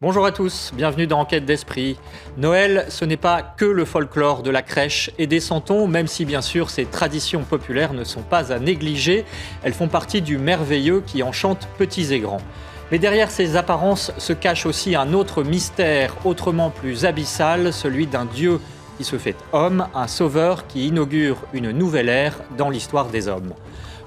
Bonjour à tous, bienvenue dans Enquête d'Esprit. Noël, ce n'est pas que le folklore de la crèche et des santons, même si bien sûr ces traditions populaires ne sont pas à négliger. Elles font partie du merveilleux qui enchante petits et grands. Mais derrière ces apparences se cache aussi un autre mystère, autrement plus abyssal, celui d'un Dieu qui se fait homme, un sauveur qui inaugure une nouvelle ère dans l'histoire des hommes.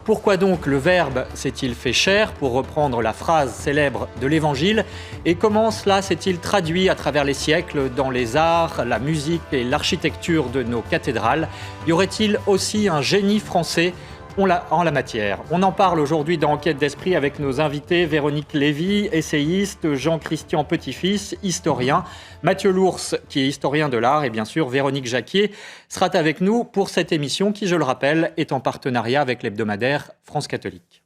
Pourquoi donc le Verbe s'est-il fait chair, pour reprendre la phrase célèbre de l'Évangile, et comment cela s'est-il traduit à travers les siècles dans les arts, la musique et l'architecture de nos cathédrales? Y aurait-il aussi un génie français en la matière? On en parle aujourd'hui dans Enquête d'Esprit avec nos invités Véronique Lévy, essayiste, Jean-Christian Petit-Fils, historien, Mathieu Lours, qui est historien de l'art, et bien sûr Véronique Jacquier sera avec nous pour cette émission qui, je le rappelle, est en partenariat avec l'hebdomadaire France Catholique.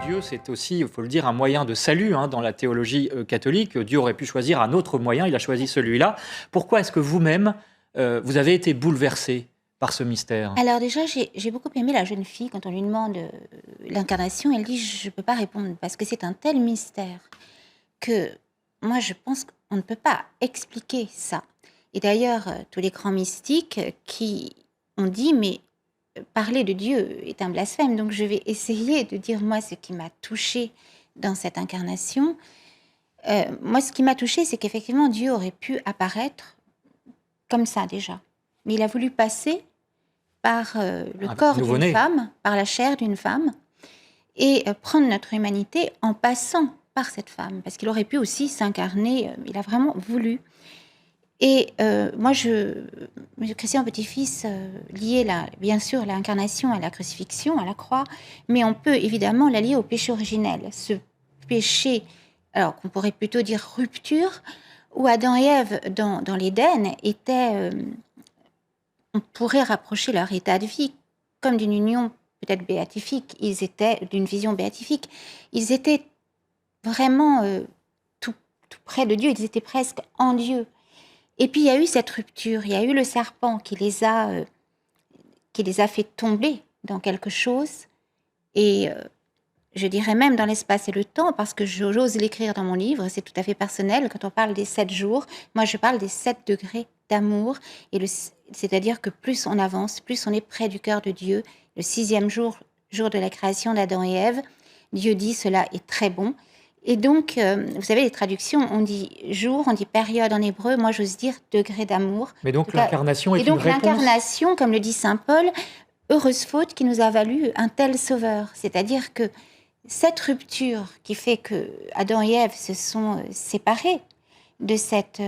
Dieu, c'est aussi, il faut le dire, un moyen de salut dans la théologie catholique. Dieu aurait pu choisir un autre moyen, il a choisi celui-là. Pourquoi est-ce que vous-même, vous avez été bouleversé par ce mystère? Alors déjà, j'ai beaucoup aimé la jeune fille. Quand on lui demande l'incarnation, elle dit « je ne peux pas répondre » parce que c'est un tel mystère que moi, je pense qu'on ne peut pas expliquer ça. Et d'ailleurs, tous les grands mystiques qui ont dit « mais parler de Dieu est un blasphème », donc je vais essayer de dire moi ce qui m'a touchée dans cette incarnation. Moi, ce qui m'a touchée, c'est qu'effectivement, Dieu aurait pu apparaître comme ça déjà. Mais il a voulu passer par le corps d'une femme, par la chair d'une femme, et prendre notre humanité en passant par cette femme. Parce qu'il aurait pu aussi s'incarner, il a vraiment voulu. Et moi, Christian Petit-Fils liait bien sûr l'incarnation à la crucifixion, à la croix, mais on peut évidemment la lier au péché originel. Ce péché, alors qu'on pourrait plutôt dire rupture, où Adam et Ève, dans l'Éden, étaient... on pourrait rapprocher leur état de vie comme d'une union peut-être béatifique. Ils étaient d'une vision béatifique. Ils étaient vraiment tout près de Dieu. Ils étaient presque en Dieu. Et puis il y a eu cette rupture. Il y a eu le serpent qui les a fait tomber dans quelque chose. Et je dirais même dans l'espace et le temps, parce que j'ose l'écrire dans mon livre. C'est tout à fait personnel. Quand on parle des 7 jours, moi je parle des 7 degrés d'amour, c'est-à-dire que plus on avance, plus on est près du cœur de Dieu. Le 6e jour de la création d'Adam et Ève, Dieu dit « cela est très bon ». Et donc, vous savez, les traductions, on dit jour, on dit période en hébreu, moi j'ose dire degré d'amour. Mais donc l'incarnation est une réponse. Et donc l'incarnation, comme le dit saint Paul, heureuse faute qui nous a valu un tel sauveur. C'est-à-dire que cette rupture qui fait que Adam et Ève se sont séparés, de cette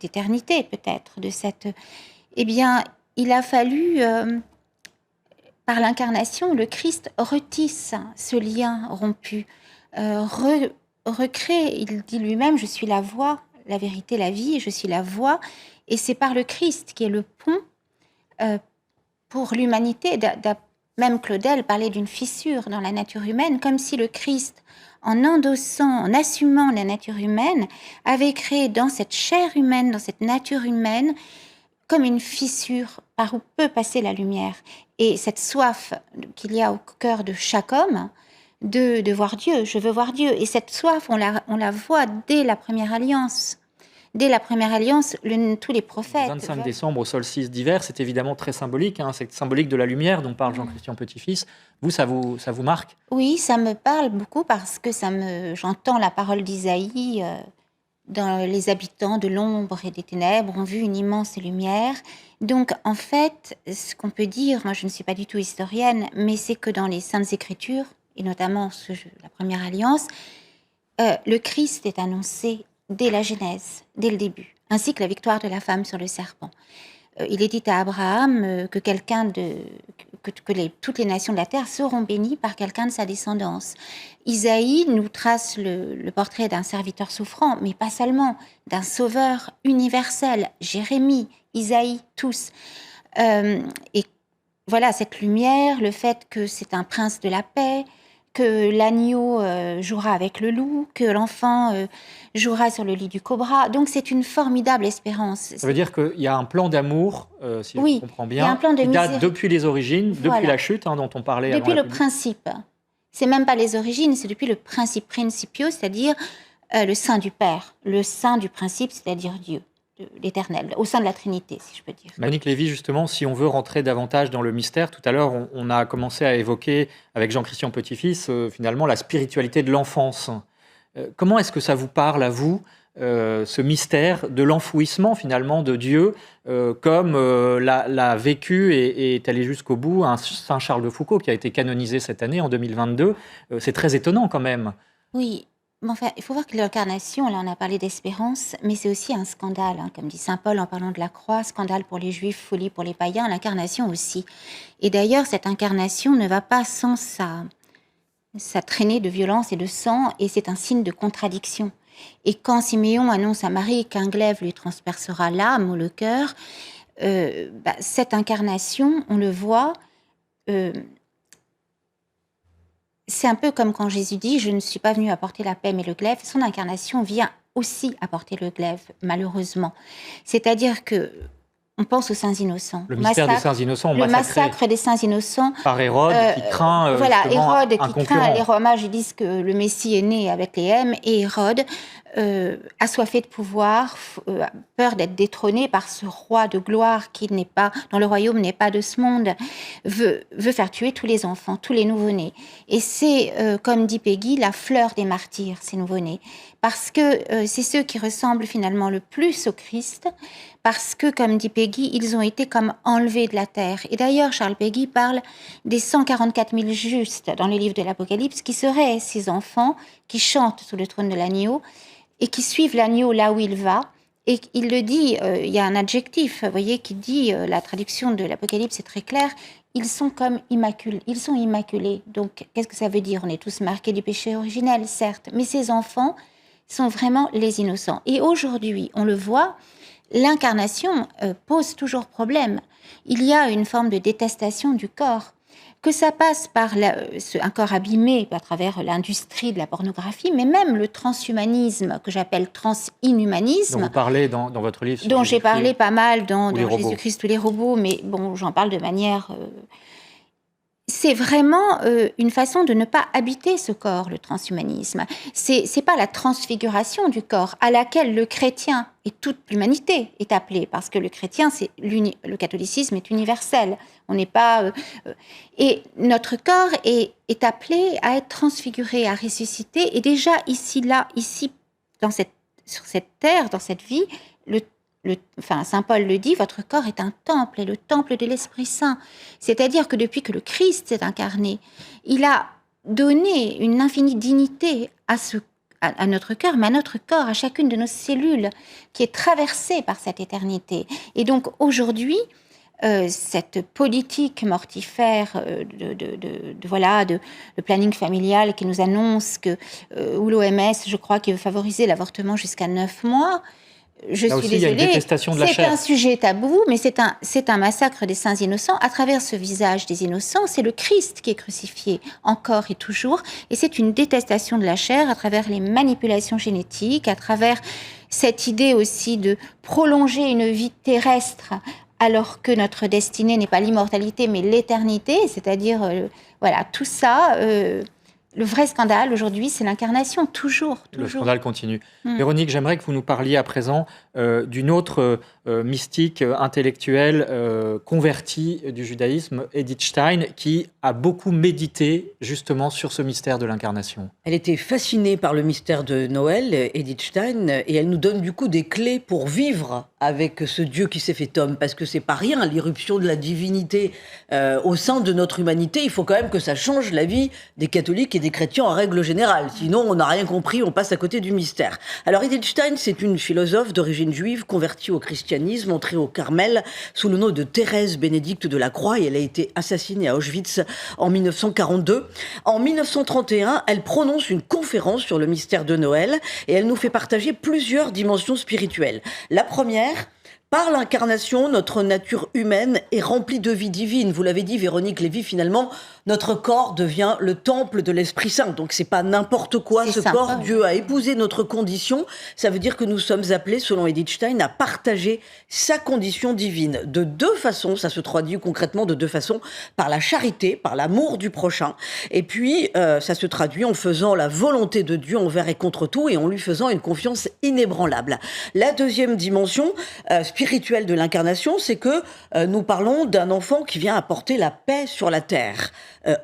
éternité peut-être, eh bien, il a fallu, par l'incarnation, le Christ retisse ce lien rompu, recrée. Il dit lui-même, je suis la voie, la vérité, la vie, je suis la voie, et c'est par le Christ qui est le pont pour l'humanité. Même Claudel parlait d'une fissure dans la nature humaine, comme si le Christ, en endossant, en assumant la nature humaine, avait créé dans cette chair humaine, dans cette nature humaine, comme une fissure par où peut passer la lumière. Et cette soif qu'il y a au cœur de chaque homme, de voir Dieu, je veux voir Dieu. Et cette soif, on la voit dès la première alliance. Dès la première alliance, tous les prophètes... Le 25 décembre au solstice d'hiver, c'est évidemment très symbolique. C'est symbolique de la lumière dont parle Jean-Christian Petit-Fils. Vous, ça vous marque? Oui, ça me parle beaucoup parce que j'entends la parole d'Isaïe. Dans les habitants de l'ombre et des ténèbres ont vu une immense lumière. Donc, en fait, ce qu'on peut dire, moi je ne suis pas du tout historienne, mais c'est que dans les Saintes Écritures, et notamment la Première Alliance, le Christ est annoncé dès la Genèse, dès le début, ainsi que la victoire de la femme sur le serpent. Il est dit à Abraham que toutes les nations de la terre seront bénies par quelqu'un de sa descendance. Isaïe nous trace le portrait d'un serviteur souffrant, mais pas seulement, d'un sauveur universel. Jérémie, Isaïe, tous. Et voilà, cette lumière, le fait que c'est un prince de la paix, que l'agneau jouera avec le loup, que l'enfant jouera sur le lit du cobra. Donc c'est une formidable espérance. Ça veut dire qu'il y a un plan d'amour, si je comprends bien, il y a un plan de qui date depuis les origines, depuis la chute dont on parlait avant depuis la le principe. C'est même pas les origines, c'est depuis le principe principio, c'est-à-dire le sein du Père, le sein du principe, c'est-à-dire Dieu, l'Éternel, au sein de la Trinité, si je peux dire. Monique Lévy, justement, si on veut rentrer davantage dans le mystère, tout à l'heure, on a commencé à évoquer, avec Jean-Christian Petit-Fils, finalement, la spiritualité de l'enfance. Comment est-ce que ça vous parle, à vous, ce mystère de l'enfouissement, finalement, de Dieu, comme l'a vécu et est allé jusqu'au bout un Saint Charles de Foucault, qui a été canonisé cette année, en 2022. C'est très étonnant, quand même. Oui. Enfin, il faut voir que l'incarnation, là on a parlé d'espérance, mais c'est aussi un scandale, comme dit saint Paul en parlant de la croix, scandale pour les juifs, folie pour les païens, l'incarnation aussi. Et d'ailleurs, cette incarnation ne va pas sans sa traînée de violence et de sang, et c'est un signe de contradiction. Et quand Siméon annonce à Marie qu'un glaive lui transpercera l'âme ou le cœur, cette incarnation, on le voit... c'est un peu comme quand Jésus dit « Je ne suis pas venu apporter la paix, mais le glaive ». Son incarnation vient aussi apporter le glaive, malheureusement. C'est-à-dire que on pense aux saints innocents. Le mystère des saints innocents, le massacre des saints innocents. Par Hérode, qui craint Hérode un qui concurrent. craint, les Romains disent que le Messie est né avec les M, et Hérode, assoiffé de pouvoir, peur d'être détrôné par ce roi de gloire qui n'est pas, dont le royaume n'est pas de ce monde, veut faire tuer tous les enfants, tous les nouveau-nés. Et c'est, comme dit Peggy, la fleur des martyrs, ces nouveau-nés. Parce que c'est ceux qui ressemblent finalement le plus au Christ, parce que, comme dit Peggy, ils ont été comme enlevés de la terre. Et d'ailleurs, Charles Peggy parle des 144 000 justes dans le livre de l'Apocalypse, qui seraient ces enfants qui chantent sous le trône de l'agneau et qui suivent l'agneau là où il va. Et il le dit, il y a un adjectif, vous voyez, qui dit, la traduction de l'Apocalypse est très claire, ils sont comme immaculés, ils sont immaculés. Donc, qu'est-ce que ça veut dire? On est tous marqués du péché originel, certes, mais ces enfants sont vraiment les innocents. Et aujourd'hui, on le voit, l'incarnation pose toujours problème. Il y a une forme de détestation du corps. Que ça passe par un corps abîmé à travers l'industrie de la pornographie, mais même le transhumanisme, que j'appelle transinhumanisme. Dont vous parlez dans votre livre. Dont j'ai parlé pas mal dans Jésus-Christ ou les robots, mais bon, j'en parle de manière... C'est vraiment une façon de ne pas habiter ce corps, le transhumanisme. C'est pas la transfiguration du corps à laquelle le chrétien et toute l'humanité est appelée, parce que le chrétien, le catholicisme est universel. On n'est pas... et notre corps est appelé à être transfiguré, à ressusciter. Et déjà, ici, sur cette terre, dans cette vie, saint Paul le dit, votre corps est un temple, et le temple de l'Esprit Saint. C'est-à-dire que depuis que le Christ s'est incarné, il a donné une infinie dignité à notre cœur, mais à notre corps, à chacune de nos cellules, qui est traversée par cette éternité. Et donc aujourd'hui, cette politique mortifère de planning familial qui nous annonce ou l'OMS, je crois, qui veut favoriser l'avortement jusqu'à 9 mois, je suis désolée, c'est un sujet tabou, mais c'est un massacre des saints innocents. À travers ce visage des innocents, c'est le Christ qui est crucifié, encore et toujours. Et c'est une détestation de la chair à travers les manipulations génétiques, à travers cette idée aussi de prolonger une vie terrestre, alors que notre destinée n'est pas l'immortalité, mais l'éternité. C'est-à-dire, tout ça... Le vrai scandale aujourd'hui, c'est l'incarnation, toujours. Le scandale continue. Véronique, j'aimerais que vous nous parliez à présent d'une autre mystique intellectuelle convertie du judaïsme, Edith Stein, qui a beaucoup médité justement sur ce mystère de l'incarnation. Elle était fascinée par le mystère de Noël, Edith Stein, et elle nous donne du coup des clés pour vivre avec ce Dieu qui s'est fait homme, parce que c'est pas rien, l'irruption de la divinité au sein de notre humanité. Il faut quand même que ça change la vie des catholiques et des chrétiens en règle générale. Sinon, on n'a rien compris, on passe à côté du mystère. Alors, Edith Stein, c'est une philosophe d'origine juive, convertie au christianisme, entrée au Carmel sous le nom de Thérèse Bénédicte de la Croix, et elle a été assassinée à Auschwitz en 1942. En 1931, elle prononce une conférence sur le mystère de Noël, et elle nous fait partager plusieurs dimensions spirituelles. La première, Par l'incarnation, notre nature humaine est remplie de vie divine. Vous l'avez dit, Véronique Lévy, finalement, notre corps devient le temple de l'Esprit Saint. Donc c'est pas n'importe quoi ce corps. Dieu a épousé notre condition. Ça veut dire que nous sommes appelés, selon Edith Stein, à partager sa condition divine. De deux façons, ça se traduit concrètement de deux façons. Par la charité, par l'amour du prochain. Et puis, ça se traduit en faisant la volonté de Dieu envers et contre tout et en lui faisant une confiance inébranlable. La deuxième dimension spirituelle de l'incarnation, c'est que nous parlons d'un enfant qui vient apporter la paix sur la terre.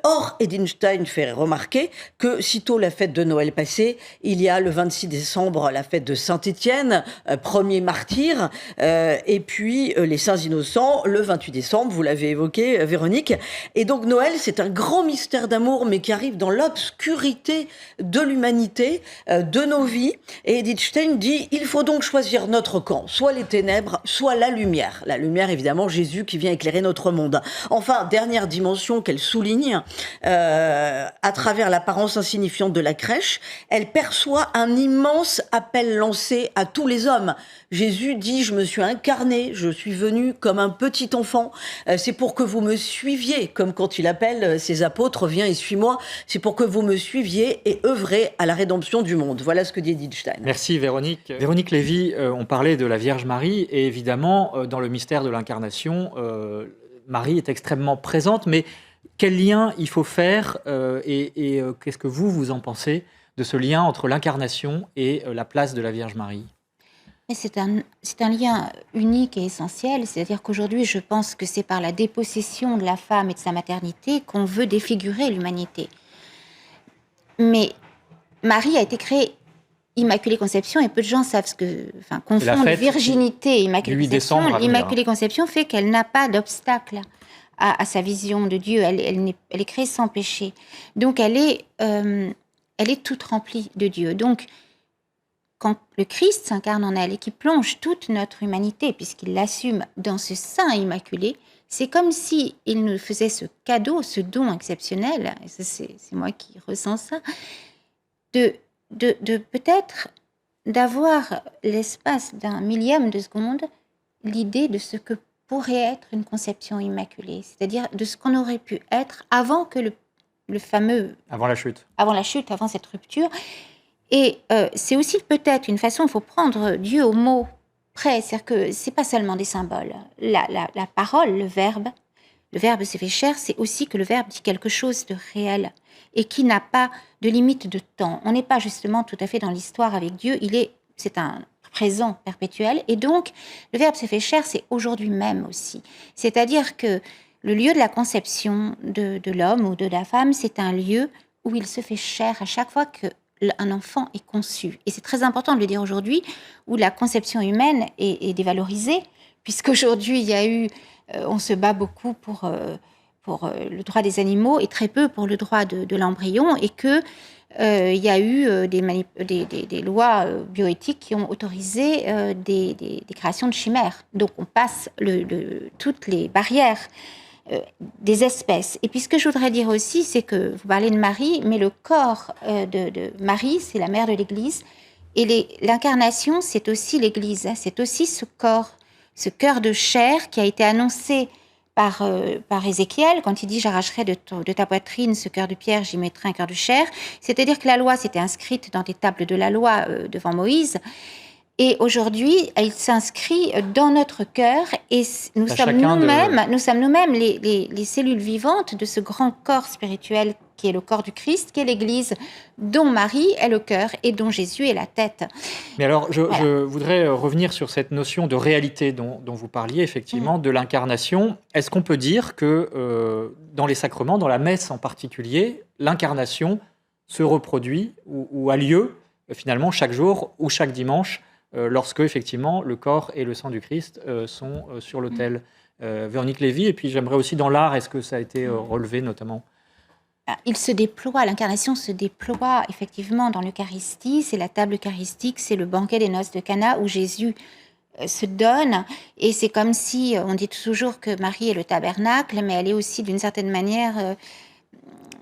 Or, Edith Stein fait remarquer que sitôt la fête de Noël passée, il y a le 26 décembre la fête de Saint-Étienne, premier martyr, et puis les Saints Innocents le 28 décembre, vous l'avez évoqué Véronique. Et donc Noël, c'est un grand mystère d'amour, mais qui arrive dans l'obscurité de l'humanité, de nos vies. Et Edith Stein dit, il faut donc choisir notre camp, soit les ténèbres, soit la lumière. La lumière, évidemment, Jésus qui vient éclairer notre monde. Enfin, dernière dimension qu'elle souligne, à travers l'apparence insignifiante de la crèche, elle perçoit un immense appel lancé à tous les hommes. Jésus dit, je me suis incarné, je suis venu comme un petit enfant. C'est pour que vous me suiviez, comme quand il appelle ses apôtres, viens et suis-moi. C'est pour que vous me suiviez et œuvrez à la rédemption du monde. Voilà ce que dit Edith Stein. Merci Véronique. Véronique Lévy, on parlait de la Vierge Marie et évidemment, dans le mystère de l'incarnation, Marie est extrêmement présente, mais quel lien il faut faire et qu'est-ce que vous en pensez de ce lien entre l'incarnation et la place de la Vierge Marie ? Mais c'est un lien unique et essentiel, c'est-à-dire qu'aujourd'hui, je pense que c'est par la dépossession de la femme et de sa maternité qu'on veut défigurer l'humanité. Mais Marie a été créée Immaculée Conception et peu de gens savent confondent virginité et Immaculée Conception. L'Immaculée Conception fait qu'elle n'a pas d'obstacle à sa vision de Dieu. Elle est créée sans péché. Donc elle est toute remplie de Dieu. Donc quand le Christ s'incarne en elle et qu'il plonge toute notre humanité, puisqu'il l'assume dans ce sein immaculé, c'est comme s'il nous faisait ce cadeau, ce don exceptionnel, et ça, c'est moi qui ressens ça, de peut-être d'avoir l'espace d'un millième de seconde l'idée de ce que pourrait être une conception immaculée, c'est-à-dire de ce qu'on aurait pu être avant que le fameux... Avant la chute, avant cette rupture. Et c'est aussi peut-être une façon, il faut prendre Dieu au mot près, c'est-à-dire que c'est pas seulement des symboles. La parole, le verbe s'est fait chair, c'est aussi que le verbe dit quelque chose de réel et qui n'a pas de limite de temps. On n'est pas justement tout à fait dans l'histoire avec Dieu, c'est un présent perpétuel, et donc le verbe s'est fait chair, c'est aujourd'hui même aussi. C'est-à-dire que le lieu de la conception de l'homme ou de la femme, c'est un lieu où il se fait chair à chaque fois qu'un enfant est conçu. Et c'est très important de le dire aujourd'hui, où la conception humaine est dévalorisée, puisqu'aujourd'hui, il y a eu, on se bat beaucoup pour le droit des animaux et très peu pour le droit de l'embryon, et que il y a eu des lois bioéthiques qui ont autorisé des créations de chimères. Donc on passe toutes les barrières des espèces. Et puis ce que je voudrais dire aussi, c'est que vous parlez de Marie, mais le corps de Marie, c'est la mère de l'Église. Et l'incarnation, c'est aussi l'Église. C'est aussi ce corps, ce cœur de chair qui a été annoncé par Ézéchiel, quand il dit « J'arracherai de ta poitrine ce cœur de pierre, j'y mettrai un cœur de chair ». C'est-à-dire que la loi s'était inscrite dans des tables de la loi devant Moïse. Et aujourd'hui, elle s'inscrit dans notre cœur et nous sommes nous-mêmes les cellules vivantes de ce grand corps spirituel qui est le corps du Christ, qui est l'Église, dont Marie est le cœur et dont Jésus est la tête. Mais alors, je voudrais revenir sur cette notion de réalité dont vous parliez, effectivement, de l'incarnation. Est-ce qu'on peut dire que dans les sacrements, dans la messe en particulier, l'incarnation se reproduit ou a lieu, finalement, chaque jour ou chaque dimanche, lorsque, effectivement, le corps et le sang du Christ sont sur l'autel. Véronique Lévy, et puis j'aimerais aussi dans l'art, est-ce que ça a été relevé notamment ? Il se déploie, l'incarnation se déploie effectivement dans l'Eucharistie, c'est la table eucharistique, c'est le banquet des noces de Cana où Jésus se donne, et c'est comme si, on dit toujours que Marie est le tabernacle, mais elle est aussi d'une certaine manière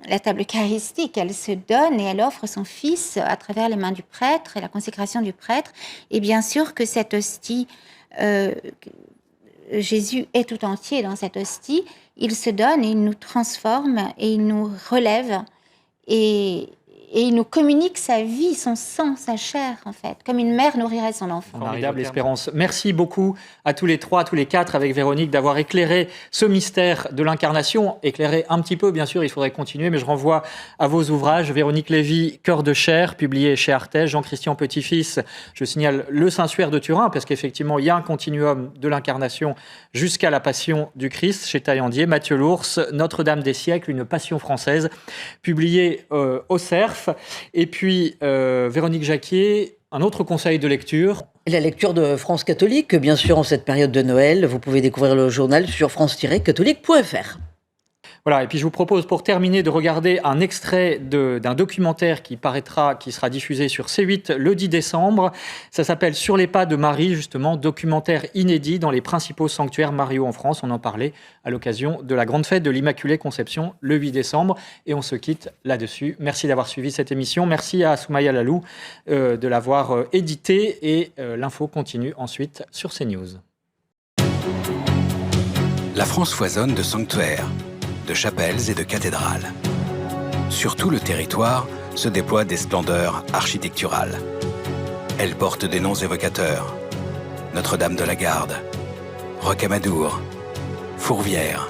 la table eucharistique, elle se donne et elle offre son fils à travers les mains du prêtre et la consécration du prêtre, et bien sûr que cette hostie Jésus est tout entier dans cette hostie. Il se donne et il nous transforme et il nous relève et il nous communique sa vie, son sang, sa chair, en fait, comme une mère nourrirait son enfant. Formidable espérance. Merci beaucoup à tous les trois, à tous les quatre, avec Véronique, d'avoir éclairé ce mystère de l'incarnation. Éclairé un petit peu, bien sûr, il faudrait continuer, mais je renvoie à vos ouvrages. Véronique Lévy, Cœur de chair, publié chez Artege. Jean-Christian Petit-Fils, je signale Le Saint-Suaire de Turin, parce qu'effectivement, il y a un continuum de l'incarnation jusqu'à la Passion du Christ, chez Taillandier. Mathieu Lours, Notre-Dame des siècles, une passion française, publié au Cerf. Et puis, Véronique Jacquier, un autre conseil de lecture. La lecture de France Catholique, bien sûr, en cette période de Noël. Vous pouvez découvrir le journal sur france-catholique.fr. Voilà, et puis je vous propose pour terminer de regarder un extrait d'un documentaire qui sera diffusé sur C8 le 10 décembre. Ça s'appelle Sur les pas de Marie, justement, documentaire inédit dans les principaux sanctuaires mariaux en France. On en parlait à l'occasion de la grande fête de l'Immaculée Conception le 8 décembre. Et on se quitte là-dessus. Merci d'avoir suivi cette émission. Merci à Soumaïa Lalou de l'avoir édité. Et l'info continue ensuite sur CNews. La France foisonne de sanctuaires, de chapelles et de cathédrales. Sur tout le territoire se déploient des splendeurs architecturales. Elles portent des noms évocateurs. Notre-Dame de la Garde, Rocamadour, Fourvière,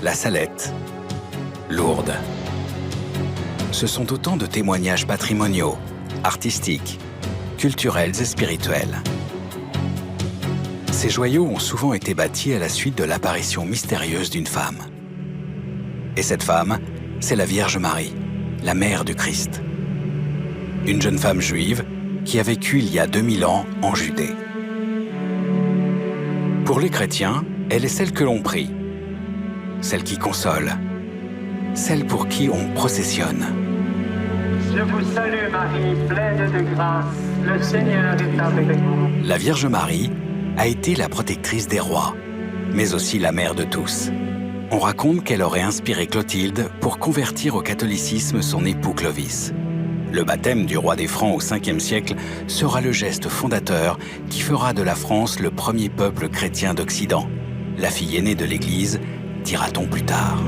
La Salette, Lourdes. Ce sont autant de témoignages patrimoniaux, artistiques, culturels et spirituels. Ces joyaux ont souvent été bâtis à la suite de l'apparition mystérieuse d'une femme. Et cette femme, c'est la Vierge Marie, la mère du Christ. Une jeune femme juive qui a vécu il y a 2000 ans en Judée. Pour les chrétiens, elle est celle que l'on prie, celle qui console, celle pour qui on processionne. Je vous salue Marie, pleine de grâce, le Seigneur est avec vous. La Vierge Marie a été la protectrice des rois, mais aussi la mère de tous. On raconte qu'elle aurait inspiré Clotilde pour convertir au catholicisme son époux Clovis. Le baptême du roi des Francs au 5e siècle sera le geste fondateur qui fera de la France le premier peuple chrétien d'Occident. La fille aînée de l'Église, dira-t-on plus tard.